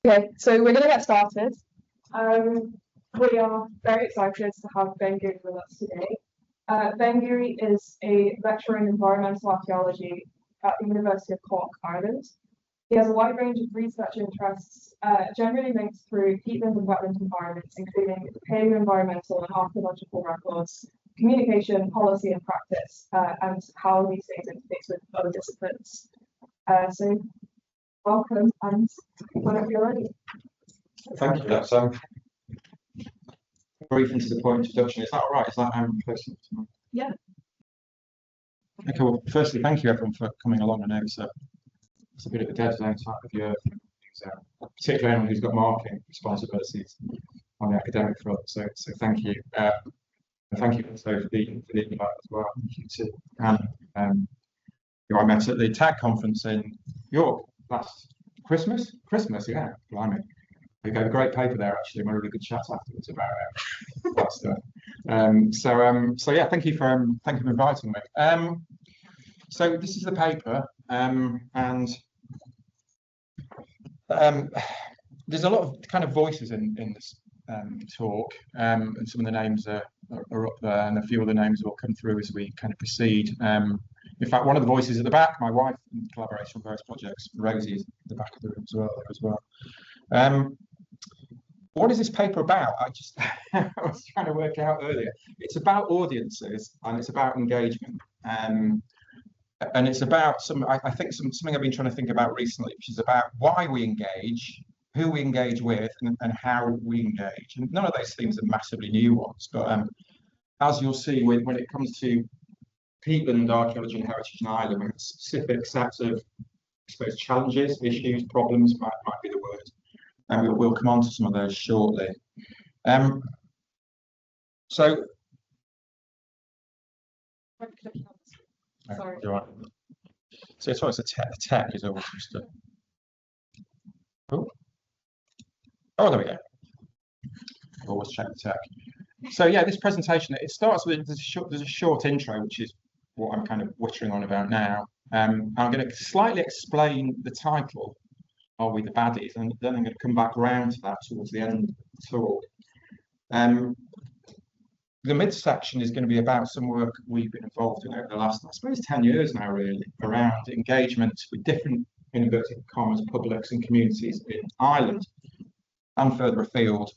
Okay, so we're going to get started. We are very excited to have Ben Gearey with us today. Ben Gearey is a lecturer in environmental archaeology at the University of Cork, Ireland. He has a wide range of research interests, generally linked through peatland and wetland environments, including palaeoenvironmental and archaeological records, communication, policy, and practice, and how these things interface with other disciplines. So welcome, and whenever you're ready. Thank you. That's brief and to the point introduction. Is that all right? Is that close? Yeah. Okay. Well, firstly, thank you everyone for coming along. I know it's a bit of a dead zone type of year, particularly anyone who's got marking responsibilities on the academic front. So thank you. And thank you also for the invite as well. Thank you to Anne, who I met at the TAG conference in York last Christmas, yeah, blimey. We gave a great paper there actually, and we had a really good chat afterwards about that stuff. So yeah, thank you for inviting me. So this is the paper, and there's a lot of kind of voices in this talk, and some of the names are up there, and a few other names will come through as we kind of proceed. In fact, one of the voices at the back, my wife, in collaboration on various projects, Rosie, is at the back of the room as well. What is this paper about? I was trying to work out earlier. It's about audiences and it's about engagement, and it's about something I've been trying to think about recently, which is about why we engage, who we engage with, and how we engage. And none of those things are massively new ones, but as you'll see, when it comes to peatland archaeology and heritage in Ireland, we have a specific set of, I suppose, challenges, issues, problems might be the word, and we'll come on to some of those shortly. So Sorry. So it's a tech is always just a. Oh, there we go. Always check the tech. So yeah, this presentation, it starts with there's a short intro, which is what I'm kind of wittering on about now. I'm going to slightly explain the title, Are We the Baddies? And then I'm going to come back around to that towards the end of the talk. The midsection is going to be about some work we've been involved in over the last, I suppose, 10 years now, really, around engagement with different, in inverted commas, publics and communities in Ireland and further afield,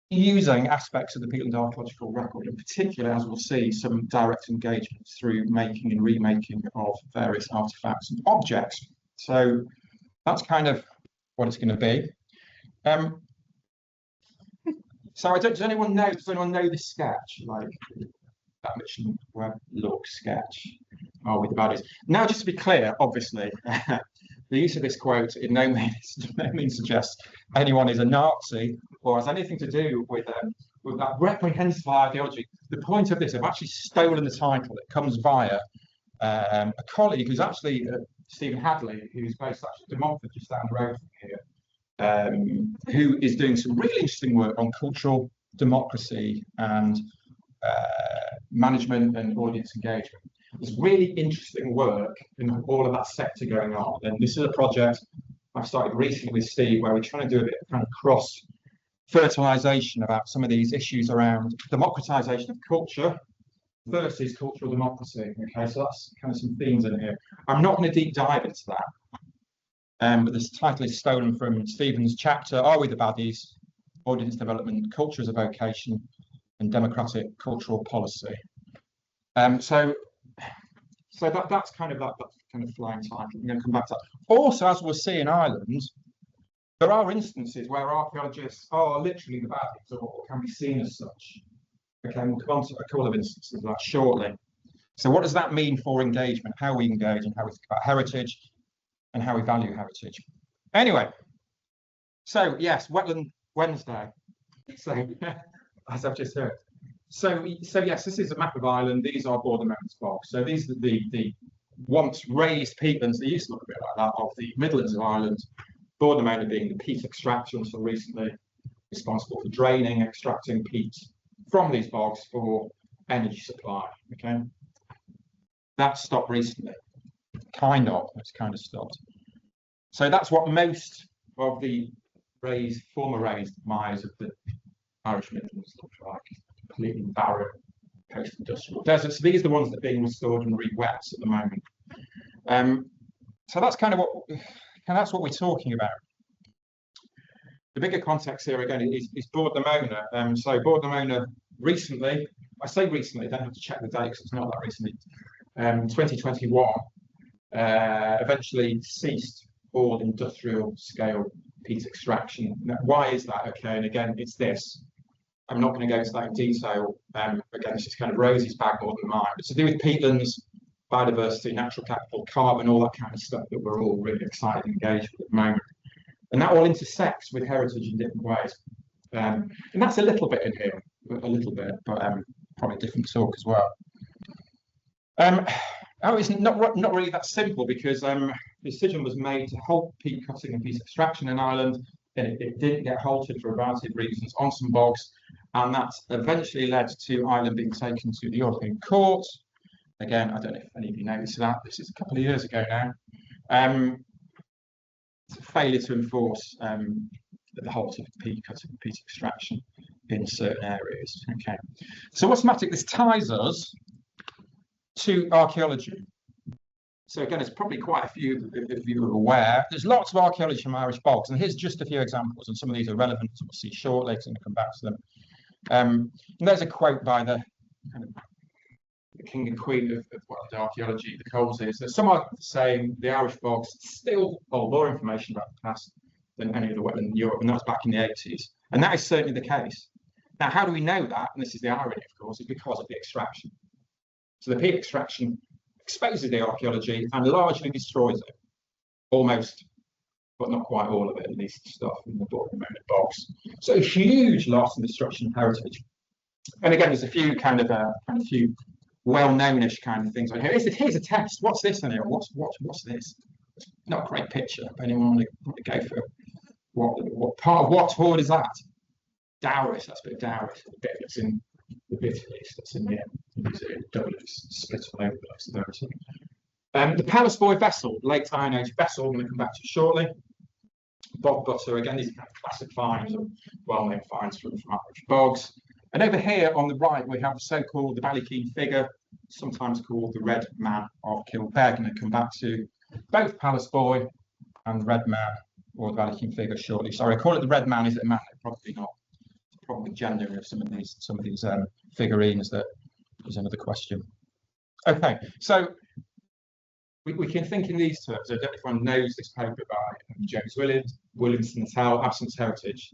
using aspects of the peatland archaeological record, in particular, as we'll see, some direct engagement through making and remaking of various artifacts and objects. So that's kind of what it's going to be. So does anyone know this sketch, like that Mission Webb look sketch? Are we the baddies? Now, just to be clear, obviously, the use of this quote in no means suggests anyone is a Nazi or has anything to do with that reprehensible ideology. The point of this, I've actually stolen the title. It comes via a colleague who's actually Stephen Hadley, who's based actually in Montfort, just down the road from here, who is doing some really interesting work on cultural democracy and management and audience engagement. There's really interesting work in all of that sector going on. And this is a project I've started recently with Steve, where we're trying to do a bit of kind of cross-fertilization about some of these issues around democratization of culture versus cultural democracy. Okay, so that's kind of some themes in here. I'm not going to deep dive into that. But this title is stolen from Stephen's chapter, Are We the Baddies? Audience Development, Culture as a Vocation, and Democratic Cultural Policy. So that's kind of that kind of flying title. I'm going to come back to that. Also, as we'll see in Ireland, there are instances where archaeologists are literally the baddies or can be seen as such. Okay, and we'll come on to a couple of instances of that shortly. So what does that mean for engagement, how we engage and how we think about heritage and how we value heritage? Anyway, so yes, Wetland Wednesday. So as I've just heard. So yes, this is a map of Ireland. These are border mountains bogs. So these are the once raised peatlands. They used to look a bit like that of the Midlands of Ireland. Border mountain being the peat extractor until recently, responsible for draining, extracting peat from these bogs for energy supply. Okay, that stopped recently. It's kind of stopped. So that's what most of the former raised mires of the Irish Midlands look like completely barren post-industrial deserts. So these are the ones that are being restored and re-wet at the moment. So that's kind of what we're talking about. The bigger context here again is Bord-na-Móna. So Bord-na-Móna recently, I say recently, I don't have to check the date because it's not that recently, 2021, eventually ceased all industrial scale peat extraction. Now, why is that? Okay, and again, it's this. I'm not going to go into that in detail. Again, this is kind of Rosie's bag more than mine. It's to do with peatlands, biodiversity, natural capital, carbon, all that kind of stuff that we're all really excited and engaged with at the moment. And that all intersects with heritage in different ways. And that's a little bit in here, a little bit, but probably a different talk as well. It's not really that simple because the decision was made to halt peat cutting and peat extraction in Ireland. And it didn't get halted for a variety of reasons on some bogs, and that eventually led to Ireland being taken to the European Court. Again, I don't know if any of you noticed that. This is a couple of years ago now. Failure to enforce the halt of peat cutting and peat extraction in certain areas. Okay, so automatically this ties us to archaeology. So again, it's probably quite a few of you are aware. There's lots of archaeology from Irish bogs, and here's just a few examples, and some of these are relevant, we'll see shortly, so I'm going to come back to them. And there's a quote by the king and queen of what the archaeology, the Coles is. That some are saying the Irish bogs still hold more information about the past than any other wetland in Europe, and that was back in the 80s. And that is certainly the case. Now, how do we know that? And this is the irony, of course, is because of the extraction. So the peat extraction exposes the archaeology and largely destroys it, almost, but not quite all of it, at least stuff in the Bord-na-Móna bogs. So a huge loss and destruction of heritage. And again, there's a few kind of few well-known-ish kind of things on here. Here's a test. What's this on here? What's this? Not a great picture. If anyone want to go for what part of what hoard is that? Dowris. That's a bit of Dowris. The bit that's in the bit that's in here. Double split all over the place. The palaeoenvironmental vessel, late Iron Age vessel, I'm going to come back to shortly. Bog butter, again, these are kind of classic finds, or well-known finds from Irish bogs. And over here on the right, we have the so-called the Ballykean figure, sometimes called the Red Man of Kilbeg. I'm going to come back to both Palace and the Red Man, or the Ballykean figure shortly. Sorry, I call it the Red Man. Is it a man? Probably not. Probably gender of some of these figurines. That is another question. Okay, so we can think in these terms. I don't know if anyone knows this paper by James Williamson et al. Absence Heritage.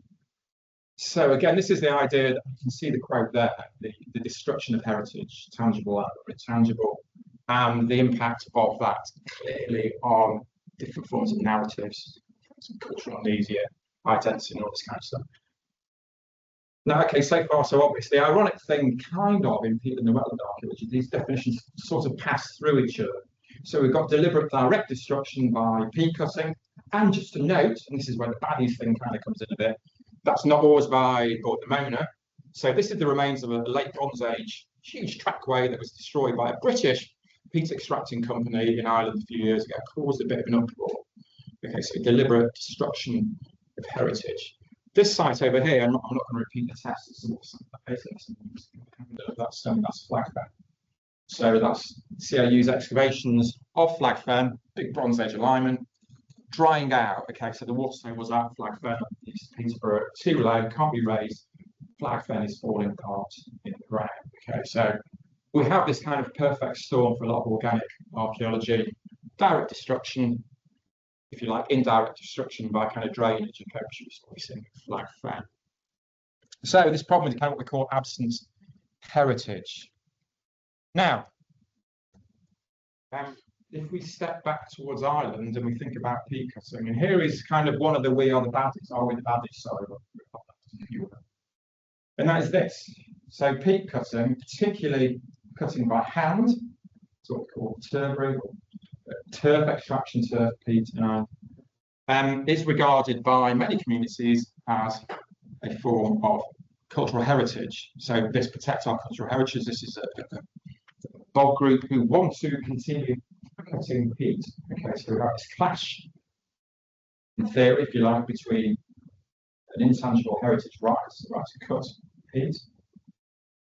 So again, this is the idea that you can see the quote there: the destruction of heritage, tangible and intangible, and the impact of that clearly on different forms of narratives, cultural amnesia, identity, and all this kind of stuff. Now, okay, so far so obvious. The ironic thing, kind of, in peatland and wetland archaeology, these definitions sort of pass through each other. So we've got deliberate direct destruction by peat cutting, and just to note, and this is where the baddies thing kind of comes in a bit, that's not always by Bord-na-Móna. So this is the remains of a late Bronze Age huge trackway that was destroyed by a British peat extracting company in Ireland a few years ago, caused a bit of an uproar. Okay, so deliberate destruction of heritage. This site over here, I'm not going to repeat the test. That's flag fen. So that's CAU's excavations of flag fen, big Bronze Age alignment, drying out. Okay, so the water table was at flag fen, Peterborough, too low, can't be raised. Flag fen is falling apart in the ground. Okay, so we have this kind of perfect storm for a lot of organic archaeology, direct destruction, if you like, indirect destruction by kind of drainage and poachers, what we see in flag fen. So this problem is kind of what we call absence heritage. Now, if we step back towards Ireland and we think about peat cutting, and here is kind of one of the we are the baddies, are we the baddies? Sorry, and that is this. So peat cutting, particularly cutting by hand, it's what we call turbary, turf extraction, turf peat, is regarded by many communities as a form of cultural heritage. So this protects our cultural heritage. This is a bog group who want to continue cutting peat. Okay, so we have this clash, in theory, if you like, between an intangible heritage right, the right to cut peat,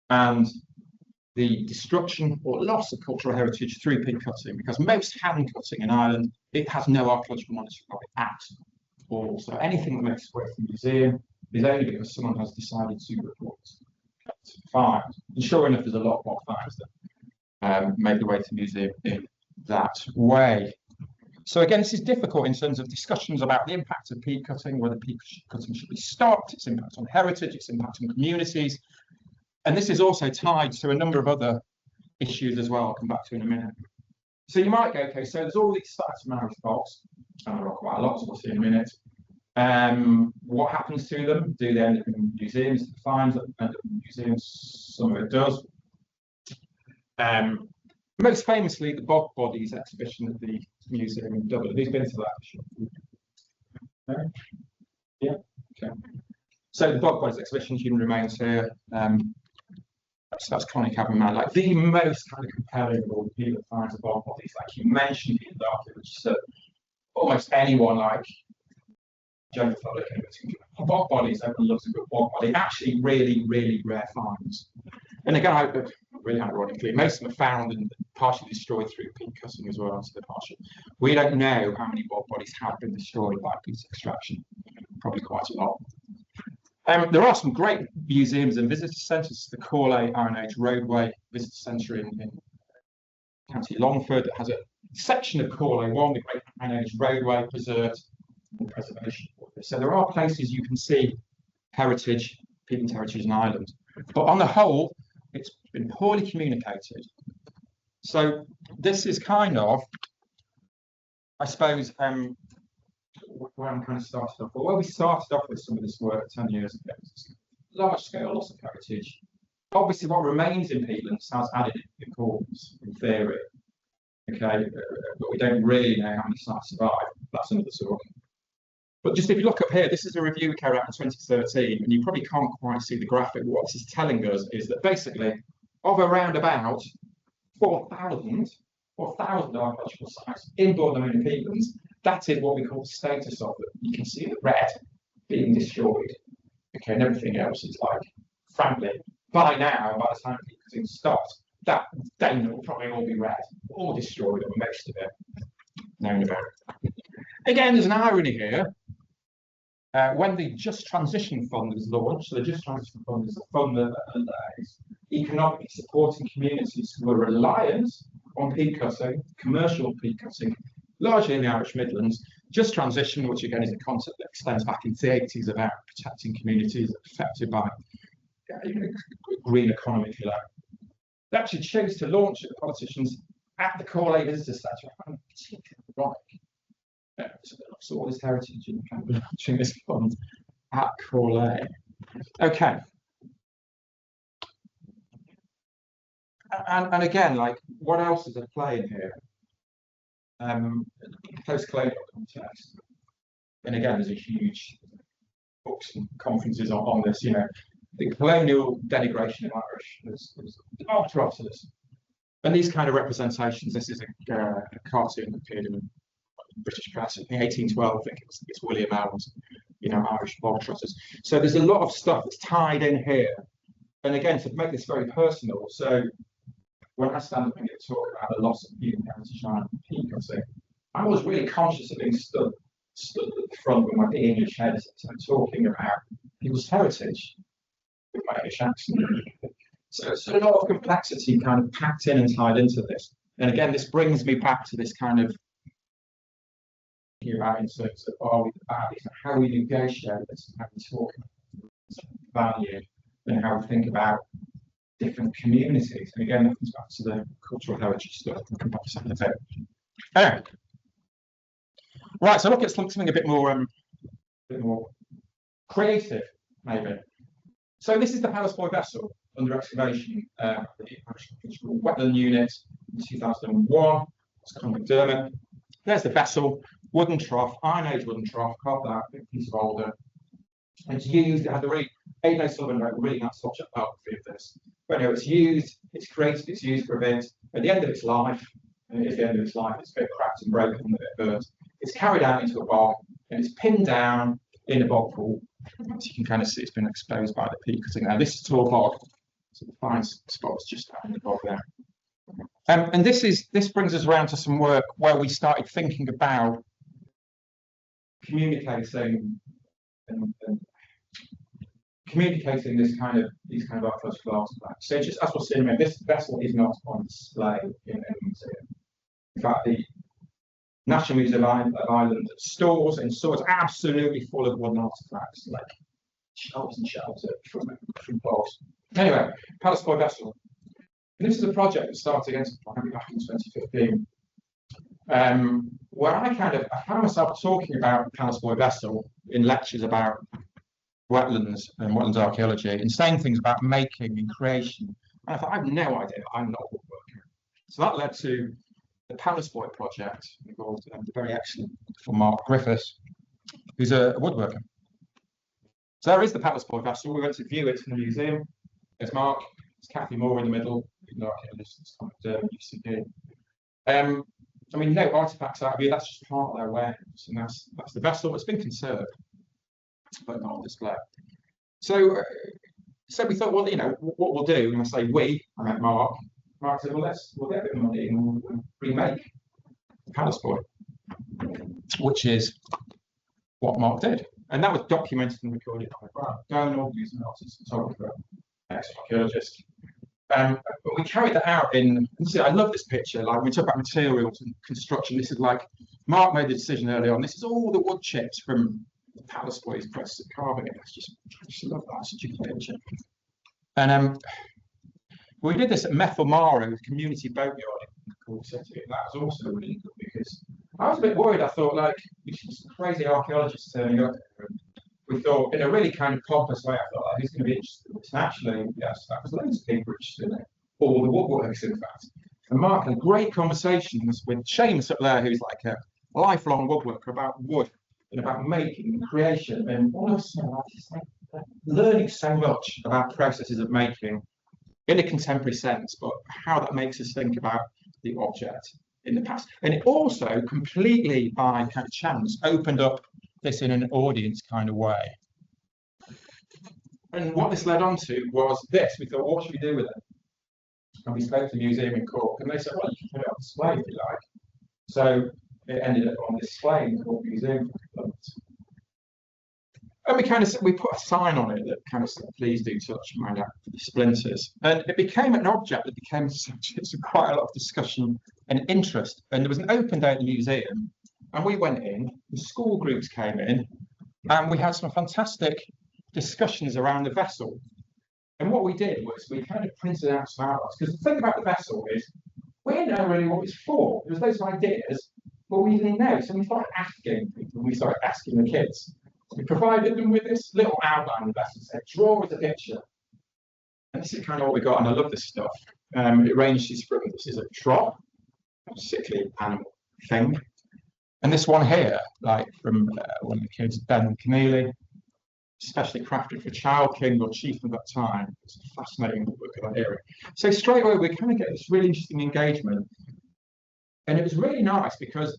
and the destruction or loss of cultural heritage through peat cutting, because most hand cutting in Ireland, it has no archaeological monitoring of it at all. So anything that makes its way to the museum is only because someone has decided to report finds. And sure enough, there's a lot more finds that make their way to the museum in that way. So again, this is difficult in terms of discussions about the impact of peat cutting, whether peat cutting should be stopped, its impact on heritage, its impact on communities. And this is also tied to a number of other issues as well, I'll come back to in a minute. So you might go, okay, so there's all these sites from Irish bogs, and there are quite a lot, as we'll see in a minute. What happens to them? Do they end up in museums? Do the finds end up in museums? Some of it does. Most famously, the Bog Bodies exhibition at the museum in Dublin. Who's been to that? No? Yeah? Okay. So the Bog Bodies exhibition, human remains here. So that's Connie Cavan, like the most kind of compelling of all the people that finds the bog bodies. Like you mentioned in the archaeology, so almost anyone like general public bog bodies, everyone loves a good bog body. Actually, really, really rare finds. And again, really ironically, most of them are found and partially destroyed through peat cutting as well. So they're partial. We don't know how many bog bodies have been destroyed by peat extraction. Probably quite a lot. There are some great museums and visitor centres. The Corley Iron Age Roadway Visitor Centre in County Longford that has a section of Corley 1, the Great Iron Age Roadway, preserved and preservation. So there are places you can see heritage, peatland heritage in Ireland. But on the whole, it's been poorly communicated. So this is kind of, I suppose, where I'm kind of started off, or where we started off with some of this work 10 years ago. Large scale loss of heritage. Obviously, what remains in peatlands has added importance in theory. Okay, but we don't really know how many sites survive. That's another story. But just if you look up here, this is a review we carried out in 2013, and you probably can't quite see the graphic. What this is telling us is that basically, of around about 4,000 archaeological sites in broad domain peatlands, that is what we call the status of them. You can see the red being destroyed. Okay, and everything else is like, frankly, by now, by the time peat cutting stopped, that data will probably all be red, all destroyed, or most of it known about. Again, there's an irony here. When the Just Transition Fund was launched, so the Just Transition Fund is a fund that allows economically supporting communities who are reliant on peat cutting, commercial peat cutting, largely in the Irish Midlands. Just Transition, which again is a concept that extends back into the 80s about protecting communities affected by green economy, if you like. They actually chose to launch it, the politicians, at the Corley Visitor Centre. I find particularly ironic. So all this heritage and kind of launching this fund at Corley. Okay. And again, like, what else is at play in here? Post-colonial context. And again, there's a huge books and conferences on this, you know. The colonial denigration of Irish was atrocious. And these kind of representations, this is a cartoon that appeared in the British press in 1812, I think it's William Allen's, you know, Irish bog trotters. So there's a lot of stuff that's tied in here. And again, to make this very personal, so when I stand up and get to talk about the loss of peat heritage and peat cutting, I was really conscious of being stood at the front with my English head talking about people's heritage with my English accent. So it's a lot of complexity kind of packed in and tied into this. And again, this brings me back to this kind of about in terms of are we the baddies and how we negotiate this and how we talk about value and how we think about different communities. And again, that comes back to the cultural heritage stuff. We'll come back to some of it. Anyway. Right, so look at something a bit more creative, maybe. So this is the Palace Boy vessel under excavation, the wetland unit in 2001. It's Conor McDermott. There's the vessel, wooden trough, Iron Age wooden trough, carved out, big piece of alder. And it's used, it had the really, ain't no Southern Road, really nice object biography of this. But no, it's used, it's created, it's used for a bit. At the end of its life, and it is the end of its life, it's a bit cracked and broken and a bit burnt. It's carried out into a bog and it's pinned down in a bog pool As you can kind of see, it's been exposed by the peat cutting there. This is tall bog, so the fine spots just out in the bog there. And this brings us around to some work where we started thinking about communicating and communicating these kind of archaeological artifacts. So just as we'll see in a minute, this vessel is not on display in any museum. In fact, the National Museum of Ireland stores absolutely full of wooden artifacts, like shelves and shelves from bogs. Anyway, palaeoenvironmental vessel. And this is a project that started against back in 2015, where I found myself talking about palaeoenvironmental vessel in lectures about wetlands and wetlands archaeology, and saying things about making and creation. And I thought, I have no idea, I'm not a woodworker. So that led to the palaeoenvironmental project, involved the very excellent Mark Griffiths, who's a woodworker. So there is the palaeoenvironmental vessel. We went to view it in the museum. There's Mark, there's Kathy Moore in the middle, archaeologists from UCD. I mean, no artifacts out of here, that's just part of their warehouse, and that's the vessel that's been conserved, but not on display. So we thought, well, what we'll do, and I say we, I meant Mark. Mark said, well, we'll get a bit of money and we'll remake the palaeoenvironmental, which is what Mark did. And that was documented and recorded by Brad Donald, who's an artist, photographer, ex-archaeologist. But we carried that out I love this picture, like we talk about materials and construction. This is like, Mark made the decision early on, this is all the wood chips from the palaeoenvironmental he's process of carving it. I just love that, such a good picture. And we did this at Methilmara, the community boatyard in the Cork City. That was also really good because I was a bit worried. I thought, like, we should some crazy archaeologists turning up there. And we thought, in a really kind of pompous way, I thought, like, who's going to be interested in this? And actually, yes, that was loads of people interested in it. All the woodworkers, in fact. And Mark had great conversations with Seamus up there, who's like a lifelong woodworker, about wood and about making and creation. And all of a sudden, I was just like learning so much about processes of making in a contemporary sense, but how that makes us think about the object in the past. And it also completely by kind of chance opened up this in an audience kind of way. And what this led on to was this. We thought, what should we do with it? And we spoke to the museum in Cork, and they said, well, you can put it on display if you like. So it ended up on display in the Cork Museum. And we put a sign on it that kind of said, please do touch and mind out for the splinters. And it became an object that became subject to quite a lot of discussion and interest. And there was an open day at the museum, and we went in, the school groups came in, and we had some fantastic discussions around the vessel. And what we did was we kind of printed out some outlines, because the thing about the vessel is we didn't know really what it's for. There was those ideas, but we didn't know. So we started asking people, we started asking the kids. We provided them with this little outline of the vessel, said, draw us a picture. And this is kind of what we got, and I love this stuff. It ranges from, this is a trot, a sickly animal thing. And this one here, like from one of the kids, Ben Gearey, especially crafted for Child King or Chief of that time. It's a fascinating book of that era. So straight away, we kind of get this really interesting engagement. And it was really nice because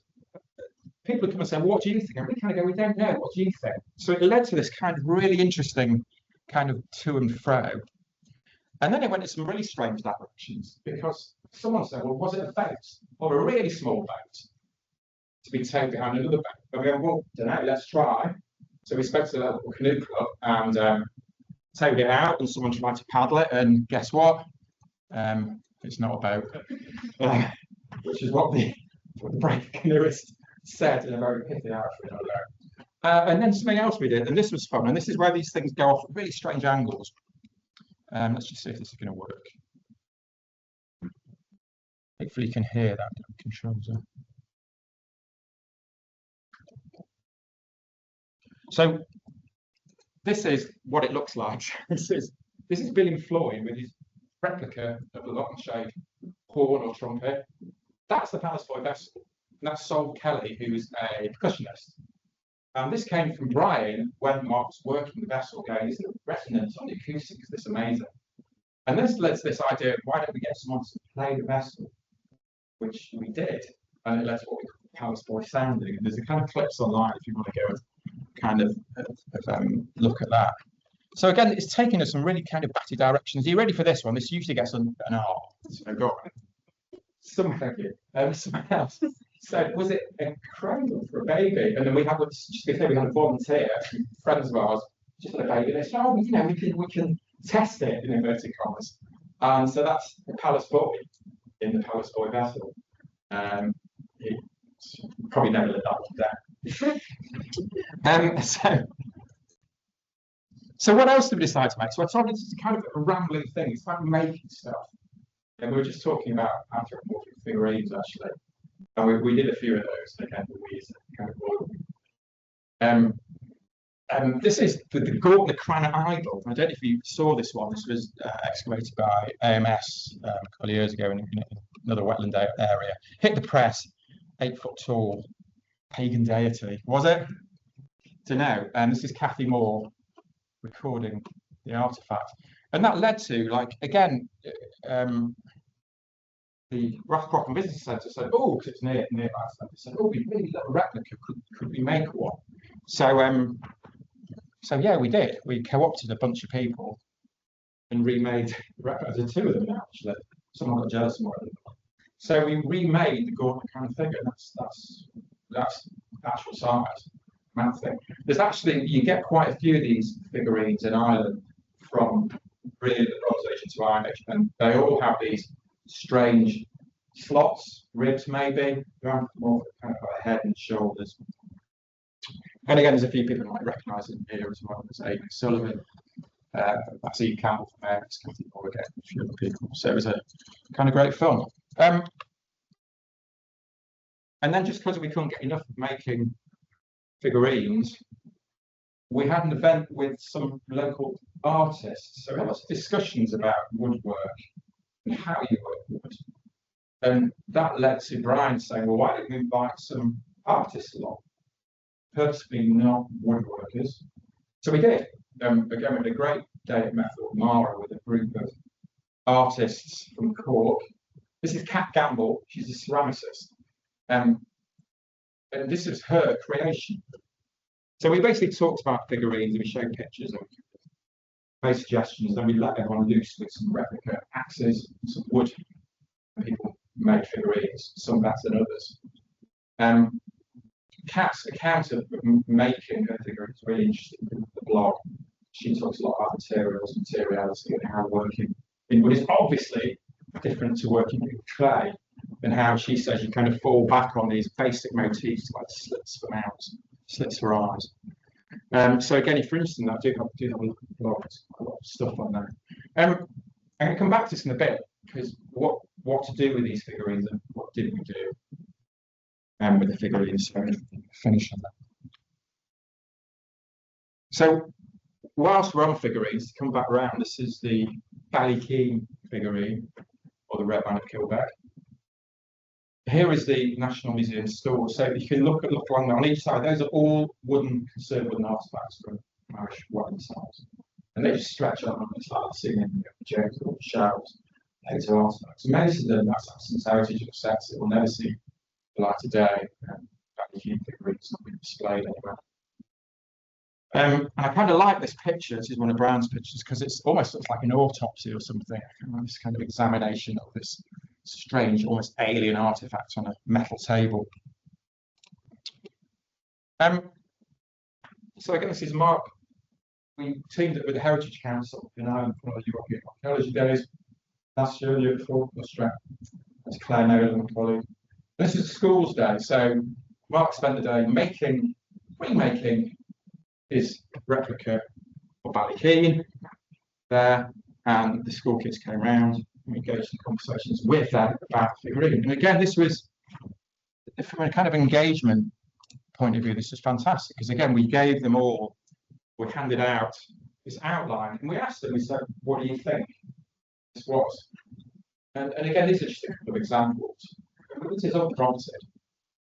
people would come and say, well, what do you think? And we kind of go, we don't know, what do you think? So it led to this kind of really interesting kind of to and fro. And then it went in some really strange directions because someone said, well, was it a boat or a really small boat to be towed behind another boat? And we go, well, don't know, let's try. So we spoke to the local canoe club and towed it out, and someone tried to paddle it, and guess what? It's not a boat, which is what the brave canoeist said in a very pithy outfit. And then something else we did, and this was fun, and this is where these things go off at really strange angles. Let's just see if this is going to work. Hopefully you can hear that controls. So this is what it looks like. This is William Floyd with his replica of the long shaped horn or trumpet. That's the palaeoenvironmental vessel. And that's Sol Kelly, who's a percussionist. And this came from Brian when Mark was working the vessel, going, isn't it resonance on the acoustics? This is amazing. And this led to this idea of why don't we get someone to play the vessel, which we did. And it led to what we call palaeoenvironmental sounding. And there's a kind of clips online if you want to kind of look at that. So again, it's taking us some really kind of batty directions. Are you ready for this one? This usually gets an R. So go on. Thank you. Someone else said, was it a cradle for a baby? And then we had, just to say, we had a volunteer, friends of ours, just had a baby. They said, oh, you know, we can test it in inverted commas. And so that's the Palace Boy in the Palace Boy vessel. He probably never lived up to that. So what else did we decide to make? So I told you this is kind of a rambling thing. It's about making stuff. And we were just talking about anthropomorphic figurines, actually. And we did a few of those, again, we used kind of oil. This is the Granite Idol. I don't know if you saw this one. This was excavated by AMS a couple of years ago in another wetland area. Hit the press, 8 foot tall, pagan deity. Was it? Don't know. This is Kathy Moore recording the artifact. And that led to, like, again, the Crock and Business Centre said, oh, because it's nearby, so they said, oh, we really love a replica, could we make one? So yeah, we did. We co-opted a bunch of people and remade replicas. There's 2 of them now, actually. Someone got jealous more of them. So we remade the Gauntlet kind of figure. That's actual size. Thing. There's actually, you get quite a few of these figurines in Ireland from really the Bronze Age into Iron Age, and they all have these strange slots, ribs maybe, more kind of like head and shoulders. And again, there's a few people who might recognise it here as well. There's Aidan Sullivan, that's Eve Campbell from Eric's, Kathy Moore again, a few other people. So it was a kind of great fun. And then just because we couldn't get enough of making figurines, we had an event with some local artists. So we had lots of discussions about woodwork and how you work wood. And that led to Brian saying, well, why don't we invite some artists along? Purposely not woodworkers. So we did. Again, we had a great day at Method Mara with a group of artists from Cork. This is Kat Gamble, she's a ceramicist. And this is her creation. So we basically talked about figurines and we showed pictures and made suggestions, then we let everyone loose with some replica axes, some wood. People made figurines, some better than others. Kat's account of making her figurines is really interesting in the blog. She talks a lot about materials, materiality, and how working in wood is obviously different to working in clay. And how she says you kind of fall back on these basic motifs like slits for mouths, slits for eyes. So again, if you're interested in that, do have a look at the blog. There's a lot of stuff on there. I'm going to come back to this in a bit because what to do with these figurines and what did we do with the figurines. So finish on that. So whilst we're on figurines, to come back around, this is the Ballykeene figurine or the Red Man of Kilbeck. Here is the National Museum store, so you can look along there on each side. Those are all conserved wooden artifacts from Irish wetland sites, and they just stretch on. It's like seeing James or shelves, loads of artifacts. And most of them, that's since heritage of sets, it will never see the light of day. Vacuum figurines not being displayed anywhere. I kind of like this picture. This is one of Brown's pictures because it almost looks like an autopsy or something. This kind of examination of this strange, almost alien artifact on a metal table. So again, this is Mark. We teamed up with the Heritage Council in Ireland for the European Archaeology Days last year, the year before, Australia. That's Claire Naylor, my colleague. This is a schools day, so Mark spent the day remaking his replica of Ballykeene there, and the school kids came around. We engaged in conversations with them about the figurine. And again, this was, from a kind of engagement point of view, this was fantastic because again, we gave them all, we handed out this outline and we asked them, we said, what do you think this was? And again, these are just a couple of examples. It is unprompted.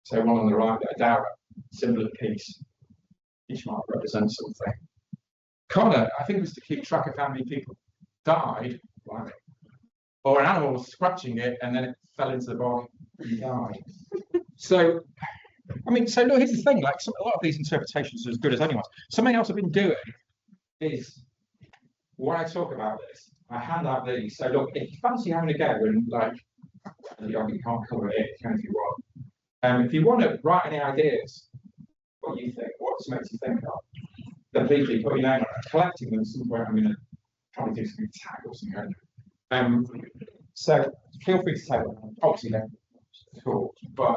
So one on the right there, Dara, symbol of peace. Each mark represents something. Connor, I think it was to keep track of how many people died. Or an animal was scratching it and then it fell into the bog and died. So I mean, so look, here's the thing, like a lot of these interpretations are as good as anyone's. Something else I've been doing is, when I talk about this, I hand out these. So look, if you fancy having a go and like, you can't cover it if you want. If you want to write any ideas, what you think, what makes you think of, then please do put your name on it. Collecting them at some point, I'm going to probably do something tag or something. So feel free to take them. Obviously, they're cool, but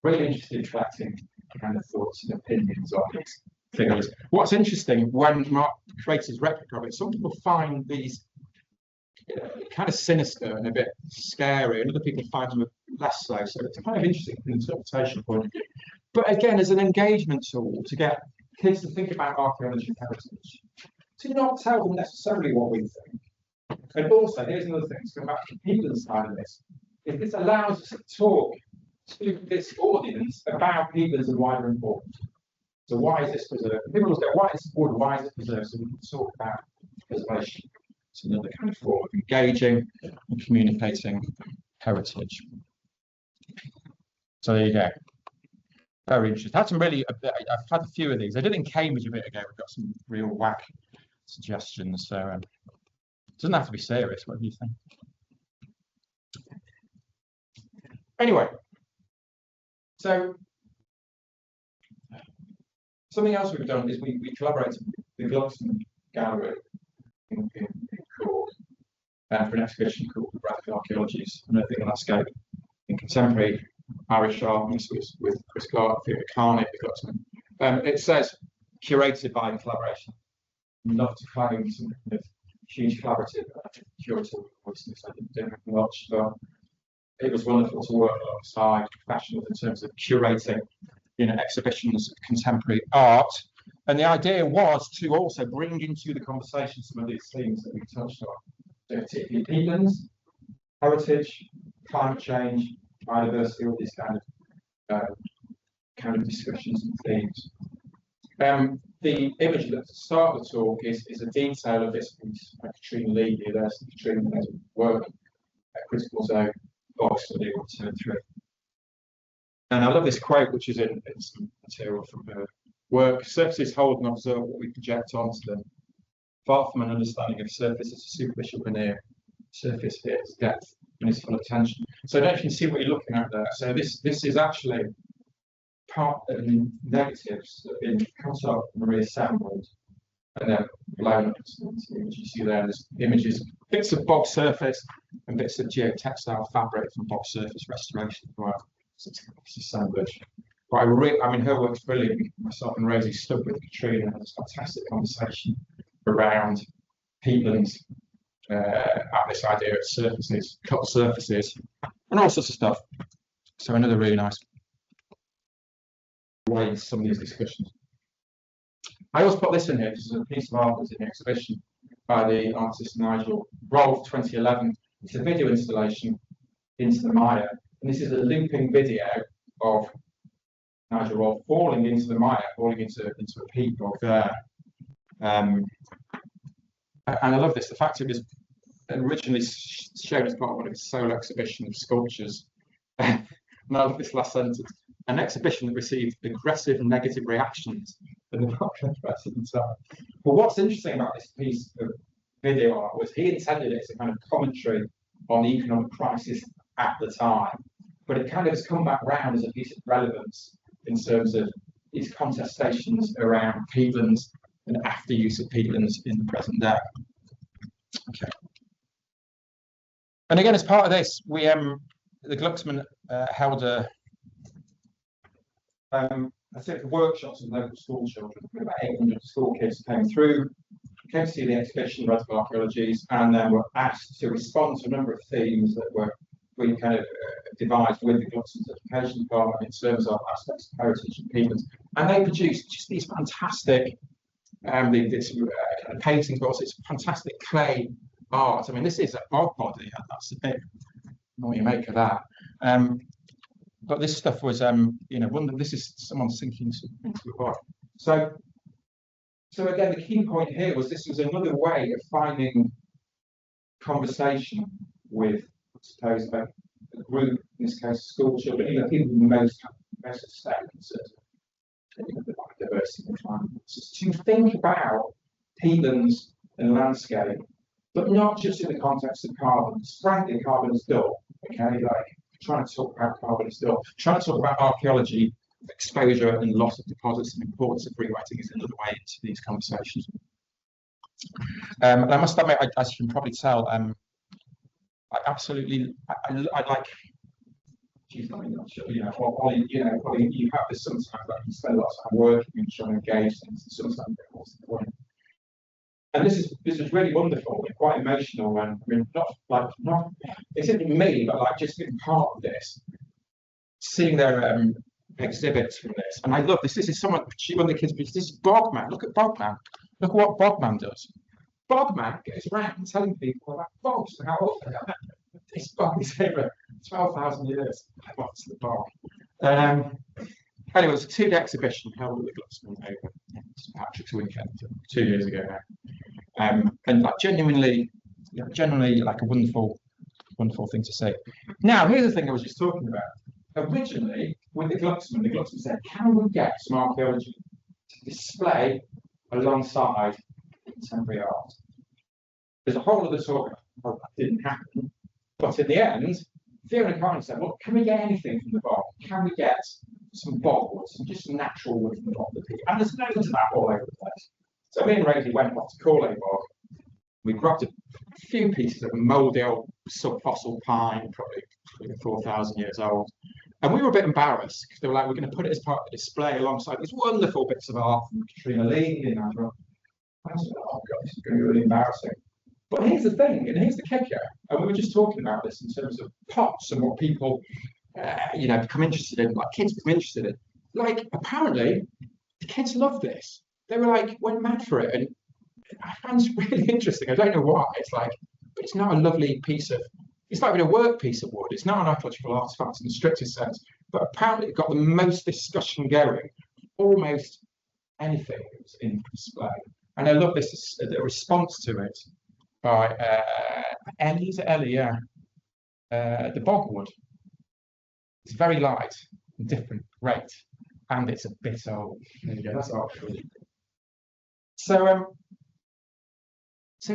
really interested in collecting kind of thoughts and opinions on these figures. What's interesting, when Mark creates his replica of it, some people find these kind of sinister and a bit scary, and other people find them less so. So it's kind of interesting from an interpretation point of view. But again, as an engagement tool to get kids to think about archaeology and heritage, to not tell them necessarily what we think. And also, here's another thing, to go back to the peatland side of this, is this allows us to talk to this audience about peatlands and wider importance. So why is this preserved? People will say, why is this important? Why is it preserved? So we can talk about preservation. It's another kind of form of engaging and communicating heritage. So there you go. Very interesting. Had some really, I've had a few of these. I did in Cambridge a bit ago. We've got some real whack suggestions. So it doesn't have to be serious. What do you think? Anyway, so something else we've done is we collaborated with the Glucksman Gallery in Cork for an exhibition called Environmental Archaeology, Unearthing the Landscape in Contemporary Irish Art. This was with Chris Clark, Fiona Carney, the Glucksman. It says curated by in collaboration. I'd love to claim some kind of huge collaborative curatorial voices. I didn't have much, but it was wonderful to work alongside professionals in terms of curating, exhibitions of contemporary art. And the idea was to also bring into the conversation some of these themes that we touched on, so particularly peatlands, heritage, climate change, biodiversity, all these kind of discussions and themes. The image at the start of the talk is a detail of this piece by Katrina Lee here. There's Katrina's work at Critical Zone box study 1, 2, and 3. And I love this quote, which is in some material from her work. Surfaces hold and observe what we project onto them. Far from an understanding of surface as a superficial veneer, surface hits depth and is full of tension. So I don't know if you can see what you're looking at there. So this is actually part of the negatives that have been cut up and reassembled and then blown up into the image you see there. There's images, bits of bog surface and bits of geotextile fabric from bog surface restoration as well. So it's assemblage. But I mean, her work's brilliant. Myself and Rosie stood with Katrina and had this fantastic conversation around peatlands, at this idea of surfaces, cut surfaces, and all sorts of stuff. So another really nice way in some of these discussions. I also put this in here. This is a piece of art that's in the exhibition by the artist Nigel Rolfe, 2011. It's a video installation into the Mire, and this is a looping video of Nigel Rolfe falling into the Mire, falling into a peat bog there. And I love this. The fact it was originally shown as part of one of his solo exhibition of sculptures. And I love this last sentence. An exhibition that received aggressive negative reactions from the market press at the time. But what's interesting about this piece of video art was he intended it as a kind of commentary on the economic crisis at the time, but it kind of has come back round as a piece of relevance in terms of its contestations around peatlands and after use of peatlands in the present day. Okay. And again, as part of this, we the Glucksman held a workshops with local school children. About 800 school kids came through, came to see the exhibition, Environmental Archaeologies, and then were asked to respond to a number of themes that we kind of devised with the Glucksman's education department in terms of aspects of heritage and peatlands. And they produced just these fantastic kind of paintings, but also it's fantastic clay art. I mean, this is a bog body. That's a bit what you make of that. But this stuff was, this is someone sinking into a bog. So again, the key point here was this was another way of finding conversation with, I suppose, a group, in this case, school children, people with most most of the statements of diversity and climate, to think about peatlands and landscape, but not just in the context of carbon. Frankly, carbon is dull. Okay, like trying to talk about carbon is dull. Trying to talk about archaeology, exposure and loss of deposits and importance of rewriting is another way into these conversations. I must admit, as you can probably tell, I absolutely, I like. Geez, I'm not sure, you know, probably you have this sometimes, like you spend a lot of time working and trying to engage things, and sometimes what's the point? And this is really wonderful and quite emotional, and I mean, not it's not me, but like just being part of this, seeing their exhibits from this, and I love this. This is someone, one of the kids, this is Bogman. Look at Bogman. Look at what Bogman does. Bogman goes around telling people about bogs and how old they are. This bog is over 12,000 years. What's the bog? Anyway, it's a 2-day exhibition held at the Glucksman over St Patrick's weekend 2 years ago now. And like genuinely like a wonderful thing to see. Now, here's the thing I was just talking about. Originally, with the Glucksman said, can we get some archaeology to display alongside contemporary art? There's a whole other talk about how that didn't happen. But in the end, Fiona Carney said, well, can we get anything from the bog? Can we get some bogwood, some just natural wood from the bog? And there's loads of that all over the place. So me and Rosie went off to Corley Bog. We grabbed a few pieces of mouldy old subfossil pine, probably 4,000 years old. And we were a bit embarrassed because they were like, we're going to put it as part of the display alongside these wonderful bits of art from Katrina Lee in Admiral. I was like, oh God, this is going to be really embarrassing. But here's the thing, and here's the kicker, and we were just talking about this in terms of pots and what people, become interested in, like kids become interested in. Like, apparently, the kids love this. They were like, went mad for it, and I find it really interesting. I don't know why. It's like, but it's not a lovely piece of, it's not even a work piece of wood. It's not an archaeological artifact in the strictest sense, but apparently it got the most discussion going, almost anything that was in display. And I love this, the response to it. By Ellie, is it Ellie? Yeah. The bogwood. It's very light and different, great, and it's a bit old. There you go. That's actually. So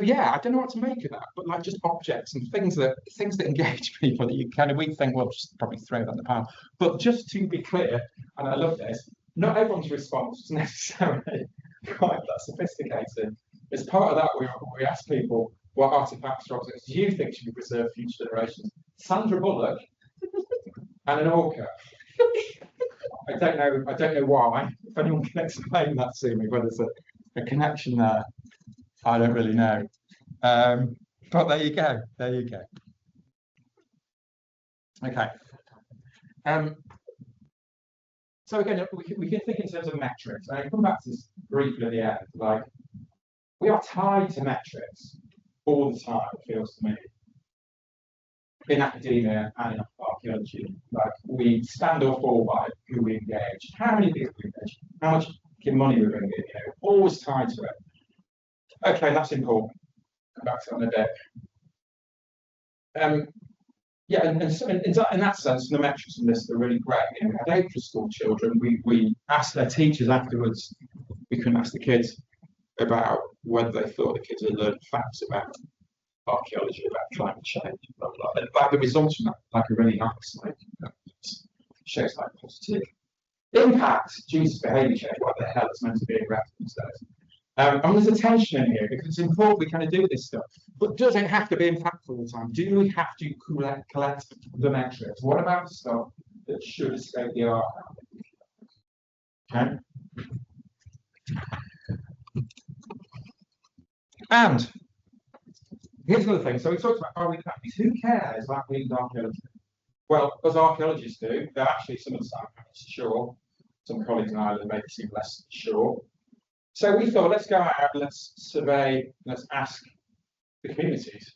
yeah, I don't know what to make of that, but like just objects and things that engage people that you kind of we think, well, just probably throw that in the pile. But just to be clear, and I love this, not everyone's response is necessarily quite that sophisticated. As part of that, we asked people what artifacts or objects do you think should be preserved for future generations? Sandra Bullock and an orca. I don't know why. If anyone can explain that to me, whether there's a connection there, I don't really know. But there you go. There you go. Okay. So again, we can think in terms of metrics. And I come back to this briefly at the end. Like, we are tied to metrics all the time, it feels to me, in academia and in archaeology. Like, we stand or fall by who we engage, how many people we engage, how much money we bring in, always tied to it. Okay, that's important. Come back to that in a bit. Yeah, and so in that sense, the metrics in this are really great. We had 8 school children. We asked their teachers afterwards. We couldn't ask the kids about whether they thought the kids had learned facts about archaeology, about climate change, blah blah. And like the results from that, like are really nice, like shows like positive impact due to behaviour change. What the hell is meant to be in reference to those? And there's a tension in here because it's important we kind of do this stuff, but does it have to be impactful all the time? Do we have to collect the metrics? What about the stuff that should escape the art? Okay. And here's another thing. So we talked about are we baddies? Who cares about reading archaeology? Well, as archaeologists do, they're actually some of the time sure. Some colleagues in Ireland maybe seem less sure. So we thought, let's go out, let's survey, let's ask the communities.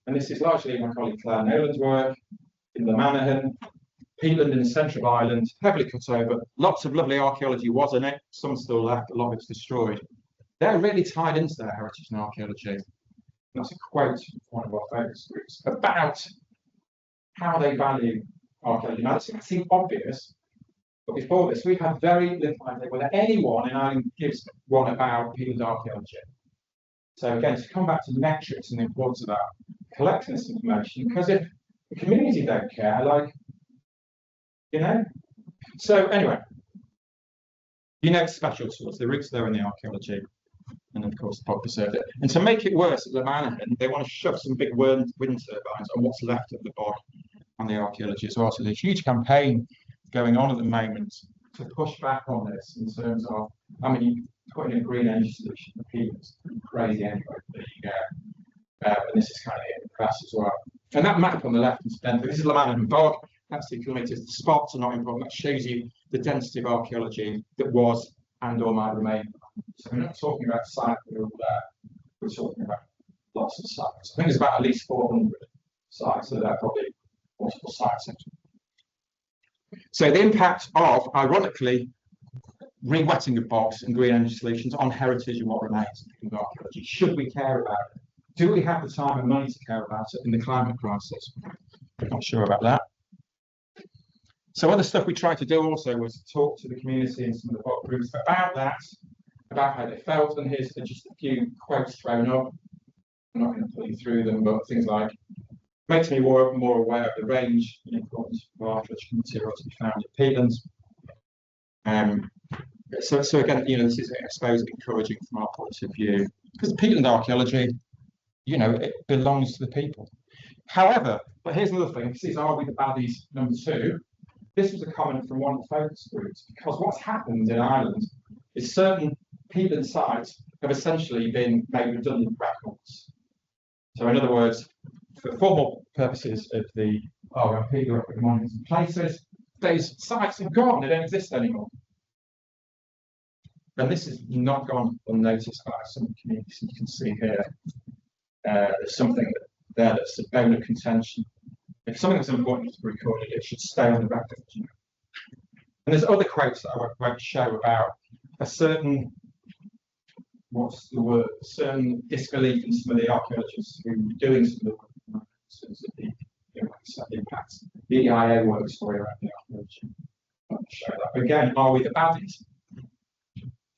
And this is largely my colleague Claire Nolan's work in the Manahan, peatland in the centre of Ireland, heavily cut over. Lots of lovely archaeology was in it, some still left, a lot of it's destroyed. They're really tied into their heritage and archaeology. And that's a quote from one of our focus groups about how they value archaeology. Now, this seems obvious, But before this, we had very little idea whether anyone in Ireland gives one about peatland archaeology. So again, to come back to metrics and the importance of that, collecting this information, because if the community don't care, like, you know. So anyway, special tools, the roots there in the archaeology, and of course the pop preserved it. And to make it worse at Lamanahan, they want to shove some big wind turbines on what's left of the bog and the archaeology as well. So there's a huge campaign going on at the moment to push back on this in terms of, I mean, putting a green energy solution for peatlands, crazy anyway, there you go. And this is kind of in the press as well. And that map on the left, incidentally, this is Lamanahan bog. That's the kilometres. The spots are not important. That shows you the density of archaeology that was and or might remain. So we're not talking about sites that are all there. We're talking about lots of sites. I think there's about at least 400 sites, so there are probably multiple sites. So the impact of, ironically, re-wetting of bogs and green energy solutions on heritage and what remains of archaeology. Should we care about it? Do we have the time and money to care about it in the climate crisis? I'm not sure about that. So other stuff we tried to do also was talk to the community and some of the bog groups about that, about how they felt, and here's just a few quotes thrown up. I'm not going to pull you through them, but things like, makes me more aware of the range and importance of archaeological material to be found in peatlands. So again, this is, I suppose, encouraging from our point of view, because peatland archaeology, it belongs to the people. However, but here's another thing, this is Are We the Baddies #2. This was a comment from one of the focus groups, because what's happened in Ireland is certain peatland sites have essentially been made redundant records. So in other words, for formal purposes of the RMP, the Record of Monuments and Places, those sites have gone, they don't exist anymore. And this is not gone unnoticed by some communities. You can see here, there's something there that's a bone of contention. If something that's important to be recorded, it should stay on the record. And there's other quotes that I won't show about a certain, what's the word, a certain disbelief in some of the archaeologists who were doing some of the impacts. The EIA work story around the archaeology. I won't show that. But again, are we the baddies?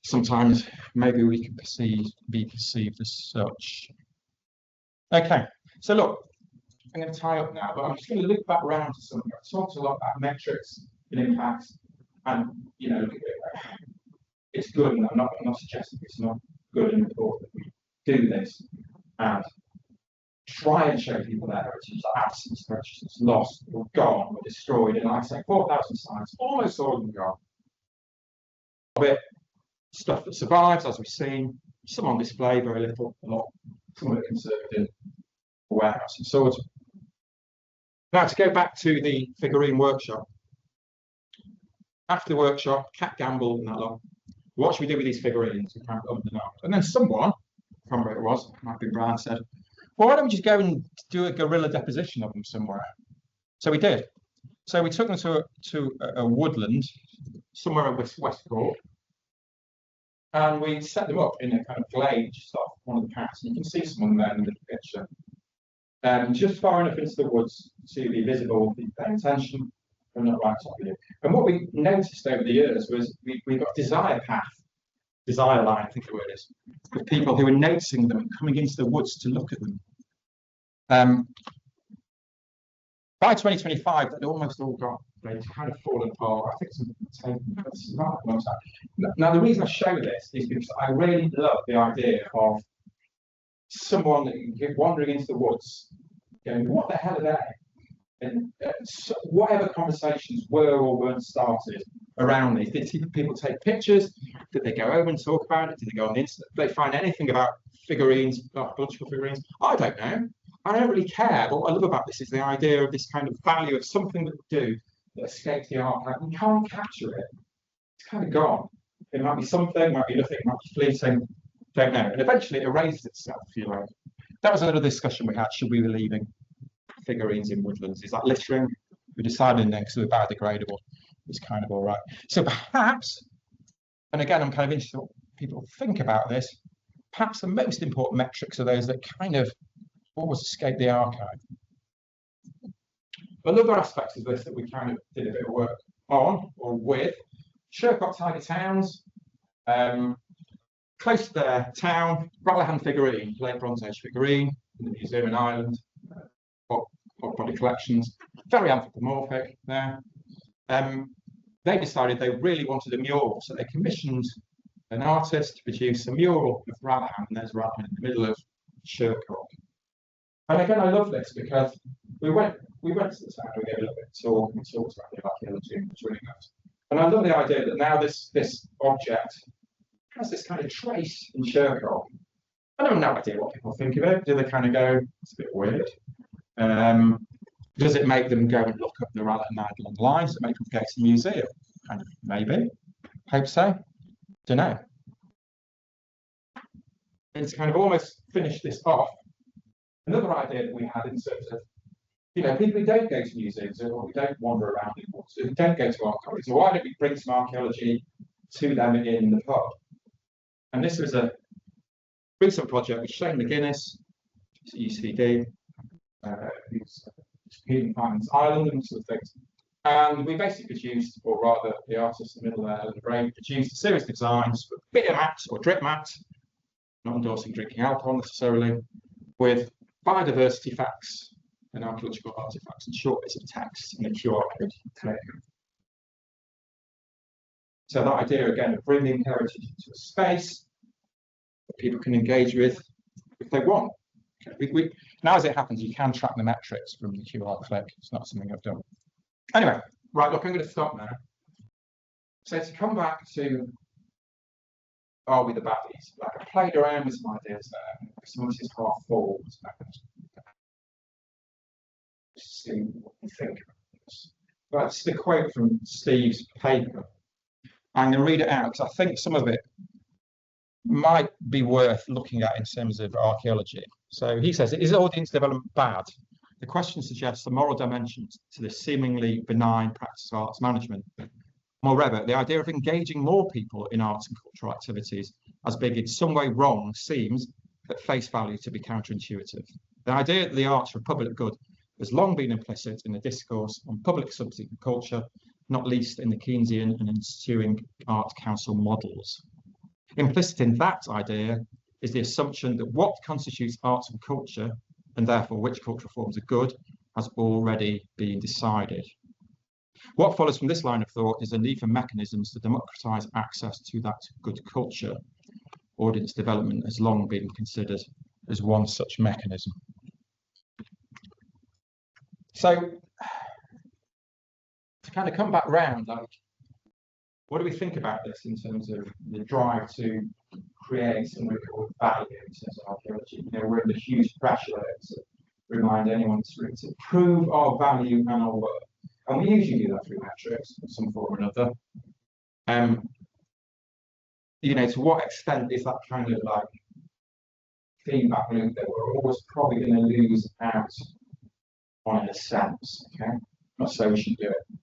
Sometimes maybe we can be perceived as such. Okay, so look, I'm going to tie up now, but I'm just going to look back around to something. I've talked a lot about metrics and impacts, and it's good, and I'm not suggesting it's not good and important that we do this and try and show people their heritage, absence, heritage that's lost or gone or destroyed. And like I say, 4,000 sites, almost all of them gone. But stuff that survives, as we've seen, some on display, very little, a lot, some of it conserved in a warehouse and sorted. Now, to go back to the figurine workshop. After the workshop, Cat gambled and that lot. What should we do with these figurines? And then someone, I can't remember who it was, might be Brian, said, well, why don't we just go and do a guerrilla deposition of them somewhere? So we did. So we took them to a woodland somewhere at West Cork, and we set them up in a kind of glade just off one of the paths. And you can see someone there in the picture. Just far enough into the woods to be visible, be paying attention, and not right top of you. And what we noticed over the years was we got desire line, I think the word is, of people who were noticing them and coming into the woods to look at them. By 2025, they'd almost all got, they'd kind of fallen apart. I think it's not a long time. Now, the reason I show this is because I really love the idea of someone wandering into the woods, going, what the hell are they? And whatever conversations were or weren't started around these, did people take pictures? Did they go over and talk about it? Did they go on the internet? Did they find anything about figurines, archaeological figurines? I don't know. I don't really care. But what I love about this is the idea of this kind of value of something that we do that escapes the archive. We can't capture it. It's kind of gone. It might be something, it might be nothing, it might be fleeting. Don't know. And eventually it erases itself, if you like. That was another discussion we had. Should we be leaving figurines in woodlands? Is that littering? We decided then, because they're biodegradable, it's kind of all right. So perhaps, and again, I'm kind of interested in what people think about this, perhaps the most important metrics are those that kind of always escape the archive. Another aspect of this that we kind of did a bit of work on or with Shercock Tiger Towns, close to their town, Rallyham figurine, late Bronze Age figurine in the museum in Ireland, body collections, very anthropomorphic there. They decided they really wanted a mural, so they commissioned an artist to produce a mural of Rallyham, and there's Rallyham in the middle of Shercock. And again, I love this because we went to the town, we gave a little bit of talk, and talked about the archaeology, and it was really nice. And I love the idea that now this object has this kind of trace in Shercock. I have no idea what people think of it. Do they kind of go, it's a bit weird? Does it make them go and look up the Rallyham line? Does it make them go to the museum? Kind of, maybe. Hope so. Don't know. And to kind of almost finish this off, another idea that we had in terms of, people who don't go to museums or who don't wander around, who don't go to art galleries, so why don't we bring some archaeology to them in the pub? And this was a recent project with Shane McGuinness, UCD, who's peatland Ireland and sort of things. And we basically produced, or rather the artist in the middle there, Ellen Gray, produced a series of designs for beer mats or drip mats, not endorsing drinking alcohol necessarily, with biodiversity facts and archaeological artifacts and short bits of text and a QR code. So that idea again of bringing heritage into a space that people can engage with if they want. Now, as it happens, you can track the metrics from the QR click. It's not something I've done. Anyway, right, look, I'm going to stop now. So to come back to, are we the baddies? Like, I played around with some ideas there. Some of this is half full. See what you think about this. That's the quote from Steve's paper. I'm going to read it out because I think some of it might be worth looking at in terms of archaeology. So he says, is audience development bad? The question suggests a moral dimension to this seemingly benign practice of arts management. Moreover, the idea of engaging more people in arts and cultural activities as being in some way wrong seems, at face value, to be counterintuitive. The idea that the arts are a public good has long been implicit in the discourse on public subject and culture, not least in the Keynesian and ensuing art council models. Implicit in that idea is the assumption that what constitutes arts and culture, and therefore which cultural forms are good, has already been decided. What follows from this line of thought is a need for mechanisms to democratise access to that good culture. Audience development has long been considered as one such mechanism. So, to kind of come back round, like, what do we think about this in terms of the drive to create some real value in terms of archaeology? We're under huge pressure to remind anyone to prove our value and our work. And we usually do that through metrics of some form or another. To what extent is that kind of like feedback loop that we're always probably going to lose out on, in a sense, okay? Not so we should do it.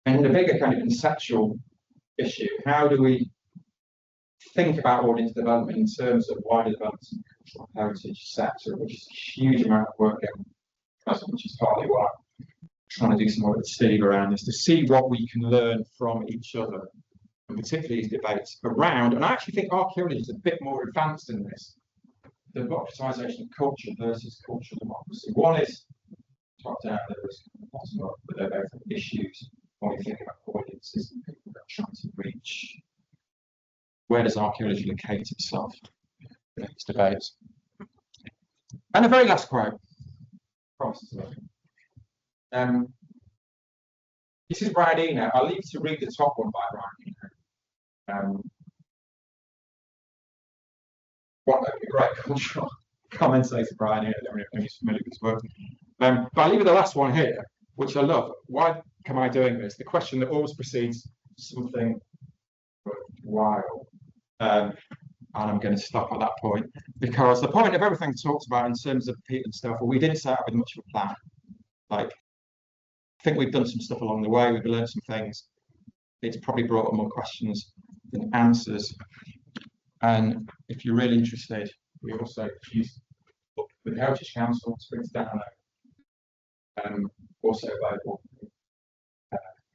And the bigger kind of conceptual issue, how do we think about audience development in terms of wider development in the cultural heritage sector, which is a huge amount of work going on, which is partly why I'm trying to do some work with Steve around this, to see what we can learn from each other, and particularly these debates around, and I actually think archaeology is a bit more advanced in this, the democratisation of culture versus cultural democracy. One is top down, there is bottom up, but they're both issues when we think about audiences and people that are trying to reach. Where does archaeology locate itself in these debates? And the very last quote, promises to me. This is Brian Eno. I'll leave you to read the top one by Brian Eno. What a great cultural commentator, Brian Eno, when he's familiar with his work. But I'll leave you the last one here, which I love. Why am I doing this? The question that always precedes something worthwhile. And I'm going to stop at that point, because the point of everything talked about in terms of peat and stuff, well, we didn't set out with much of a plan. Like, I think we've done some stuff along the way, we've learned some things. It's probably brought up more questions than answers. And if you're really interested, we also use with the Heritage Council, Springs down there, also available.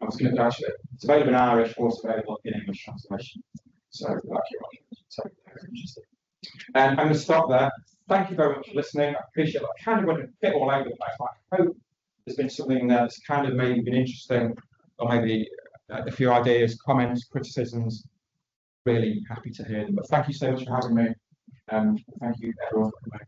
was going to actually, it's available in Irish, also available in English translation. So, and I'm going to stop there. Thank you very much for listening. I appreciate it. I kind of went a bit all over the place, but I hope there's been something there that's kind of maybe been interesting, or maybe a few ideas, comments, criticisms. Really happy to hear them. But thank you so much for having me. Thank you everyone for coming.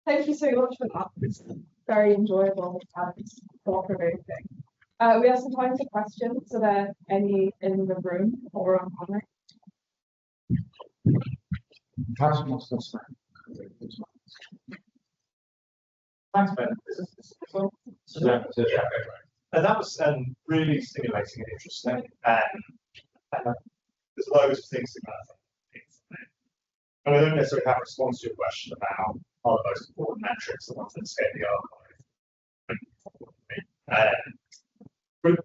Thank you so much for that. It's very enjoyable and thought-provoking. We have some time for questions. Are there any in the room or online? Thanks, Ben. Yeah. And that was really stimulating and interesting. And there's loads of things to kind of think from it. And we don't necessarily have a response to your question about are the most important metrics, the ones that scale the archive. But I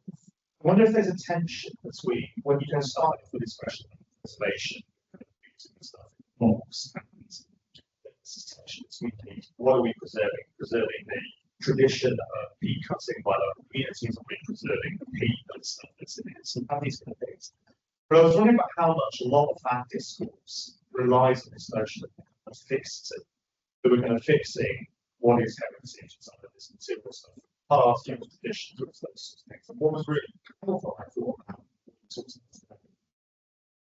wonder if there's a tension between when you can start with this question of preservation and stuff, morphs, and this tension between what are we preserving? Preserving the tradition of peat cutting by local communities, or preserving the peat and stuff that's in it, and these kind of things. But I was wondering about how much a lot of that discourse relies on this notion of fixing, that we're kind of fixing what is heritage, some of this material stuff, past human traditions, those sorts of things. And what was really powerful, I thought, about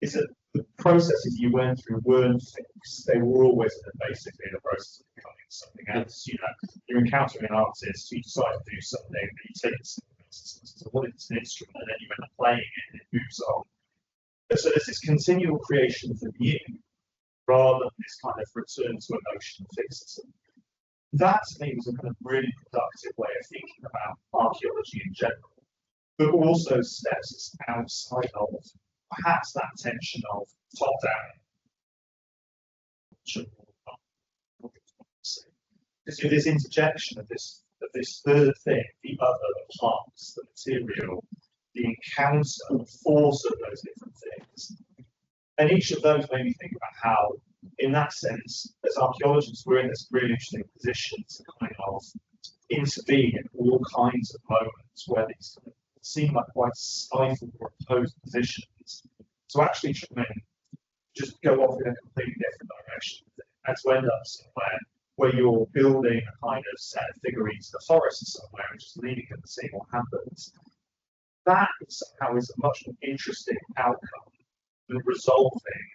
is that the processes you went through weren't fixed. They were always basically in the process of becoming something else. You know, you're encountering an artist, you decide to do something, and you take it to what is an instrument, and then you end up playing it, and it moves on. And so there's this continual creation for you, rather than this kind of return to a notion of fixity. That to me was a kind of really productive way of thinking about archaeology in general, but also steps us outside of perhaps that tension of top down. Because you have this interjection of this third thing, the other, the parts, the material, the encounter, the force of those different things. And each of those made me think about how, in that sense, as archaeologists, we're in this really interesting position to kind of intervene in all kinds of moments where these kind of seem like quite stifled or opposed positions, to actually try and just go off in a completely different direction and to end up somewhere where you're building a kind of set of figurines in the forest somewhere and just leaving them and seeing what happens. That somehow is a much more interesting outcome than resolving,